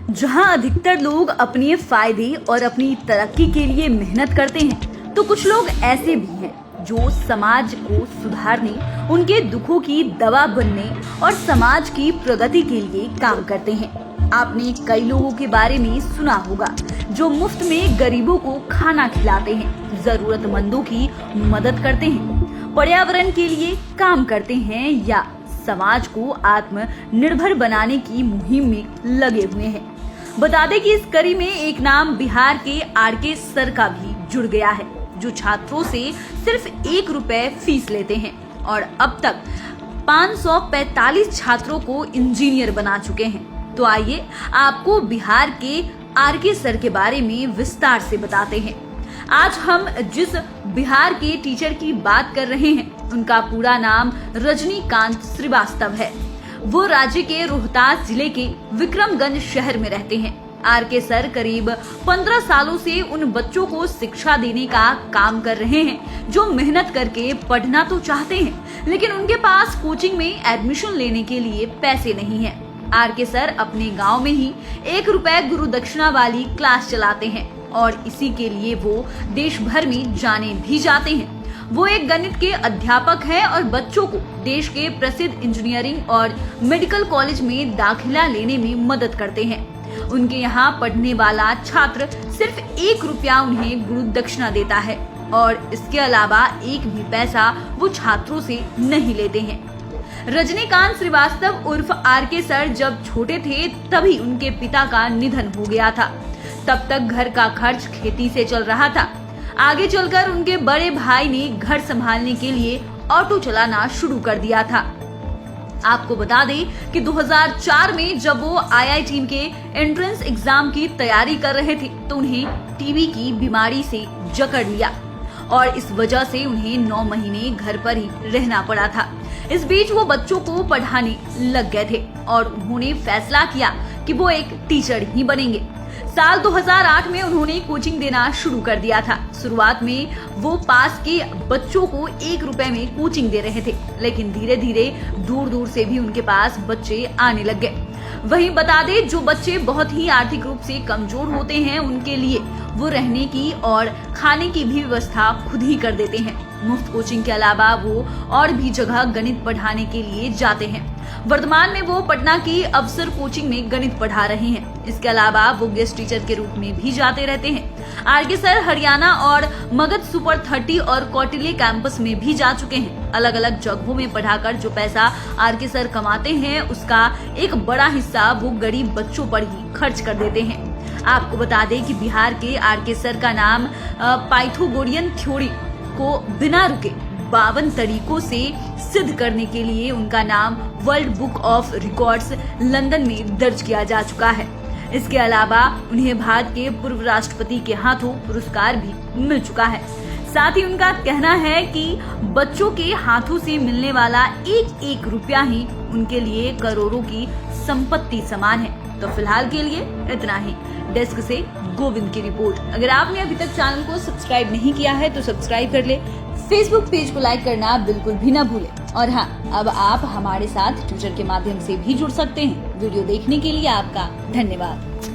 जहां अधिकतर लोग अपने फायदे और अपनी तरक्की के लिए मेहनत करते हैं, तो कुछ लोग ऐसे भी हैं जो समाज को सुधारने, उनके दुखों की दवा बनने और समाज की प्रगति के लिए काम करते हैं। आपने कई लोगों के बारे में सुना होगा जो मुफ्त में गरीबों को खाना खिलाते हैं, जरूरतमंदों की मदद करते हैं, पर्यावरण के लिए काम करते हैं या समाज को आत्मनिर्भर बनाने की मुहिम में लगे हुए हैं। बता दें कि इस कड़ी में एक नाम बिहार के आरके सर का भी जुड़ गया है, जो छात्रों से सिर्फ 1 रुपए फीस लेते हैं और अब तक 545 छात्रों को इंजीनियर बना चुके हैं। तो आइए आपको बिहार के आरके सर के बारे में विस्तार से बताते हैं। आज हम जिस बिहार के टीचर की बात कर रहे हैं, उनका पूरा नाम रजनीकांत श्रीवास्तव है। वो राज्य के रोहतास जिले के विक्रमगंज शहर में रहते हैं। आरके सर करीब 15 सालों से उन बच्चों को शिक्षा देने का काम कर रहे हैं जो मेहनत करके पढ़ना तो चाहते हैं, लेकिन उनके पास कोचिंग में एडमिशन लेने के लिए पैसे नहीं है। आरके सर अपने गांव में ही 1 रुपए गुरु दक्षिणा वाली क्लास चलाते हैं और इसी के लिए वो देश भर में जाने भी जाते हैं। वो एक गणित के अध्यापक हैं और बच्चों को देश के प्रसिद्ध इंजीनियरिंग और मेडिकल कॉलेज में दाखिला लेने में मदद करते हैं। उनके यहाँ पढ़ने वाला छात्र सिर्फ 1 रुपया उन्हें गुरु दक्षिणा देता है और इसके अलावा 1 भी पैसा वो छात्रों से नहीं लेते हैं। रजनीकांत श्रीवास्तव उर्फ आरके सर जब छोटे थे तभी उनके पिता का निधन हो गया था। तब तक घर का खर्च खेती से चल रहा था। आगे चलकर उनके बड़े भाई ने घर संभालने के लिए ऑटो चलाना शुरू कर दिया था। आपको बता दें कि 2004 में जब वो IIT के एंट्रेंस एग्जाम की तैयारी कर रहे थे तो उन्हें टीबी की बीमारी से जकड़ लिया और इस वजह से उन्हें 9 महीने घर पर ही रहना पड़ा था। इस बीच वो बच्चों को पढ़ाने लग गए थे और उन्होंने फैसला किया कि वो एक टीचर ही बनेंगे। साल 2008 में उन्होंने कोचिंग देना शुरू कर दिया था। शुरुआत में वो पास के बच्चों को 1 रुपए में कोचिंग दे रहे थे, लेकिन धीरे धीरे दूर दूर से भी उनके पास बच्चे आने लग गए। वहीं बता दें, जो बच्चे बहुत ही आर्थिक रूप से कमजोर होते हैं उनके लिए वो रहने की और खाने की भी व्यवस्था खुद ही कर देते हैं। मुफ्त कोचिंग के अलावा वो और भी जगह गणित पढ़ाने के लिए जाते हैं। वर्तमान में वो पटना की अवसर कोचिंग में गणित पढ़ा रहे हैं। इसके अलावा वो गेस्ट टीचर के रूप में भी जाते रहते हैं। आरके सर हरियाणा और मगध सुपर 30 और कौटिल्य कैंपस में भी जा चुके हैं। अलग अलग जगहों में पढ़ाकर जो पैसा आरके सर कमाते हैं उसका एक बड़ा हिस्सा वो गरीब बच्चों पर ही खर्च कर देते हैं। आपको बता दें कि बिहार के आरके सर का नाम पाइथागोरियन थ्योरी को बिना रुके 52 तरीकों से सिद्ध करने के लिए उनका नाम world book of records London में दर्ज किया जा चुका है। इसके अलावा उन्हें भारत के पूर्व राष्ट्रपति के हाथों पुरस्कार भी मिल चुका है। साथ ही उनका कहना है कि बच्चों के हाथों से मिलने वाला 1 रुपया ही उनके लिए करोड़ों की संपत्ति समान है। तो फिलहाल के लिए इतना ही। डेस्क से गोविंद की रिपोर्ट। अगर आपने अभी तक चैनल को सब्सक्राइब नहीं किया है तो सब्सक्राइब कर ले। फेसबुक पेज को लाइक करना बिल्कुल भी ना भूलें। और हाँ, अब आप हमारे साथ ट्विटर के माध्यम से भी जुड़ सकते हैं। वीडियो देखने के लिए आपका धन्यवाद।